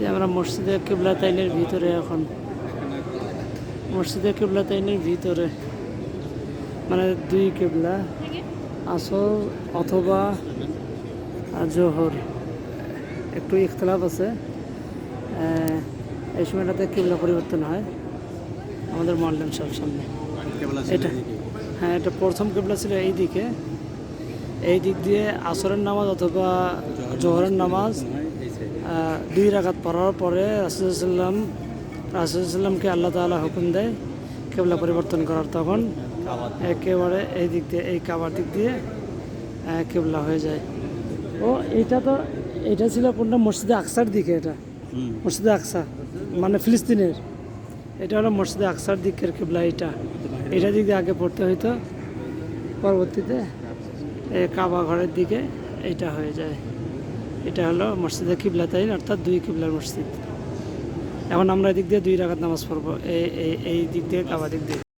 এই আমরা মসজিদে কিবলাতাইনের ভিতরে এখন মসজিদে কিবলাতাইনের ভিতরে মানে দুই কিবলা আসর অথবা জোহর একটু ইখতলাফ আছে। এই সময়টাতে কিবলা পরিবর্তন হয় আমাদের মোয়াল্লিম সাহেব সামনে। এটা হ্যাঁ, এটা প্রথম কিবলা ছিল এই দিকে, এই দিক দিয়ে আসরের নামাজ অথবা জোহরের নামাজ 2 রাকাত পড়ার পরে রাসূলুল্লাহকে আল্লাহ তাআলা হুকুম দেয় কিবলা পরিবর্তন করার। তখন একেবারে এই দিক দিয়ে, এই কাবার দিক দিয়ে কিবলা হয়ে যায়। ও এটা ছিল কোনটা? মসজিদে আকসার দিকে। এটা মসজিদে আকসা মানে ফিলিস্তিনের, এটা হলো মসজিদে আকসার দিকের কিবলা। এটা দিক দিয়ে আগে পড়তে হইতো, পরবর্তীতে এই কাবা ঘরের দিকে এইটা হয়ে যায়। এটা হলো মসজিদে কিবলাতাইন, অর্থাৎ 2 কিবলার মসজিদ। এখন আমরা এদিক দিয়ে 2 রাকাত নামাজ পড়বো, এই দিক দিয়ে কাবা দিক দিয়ে।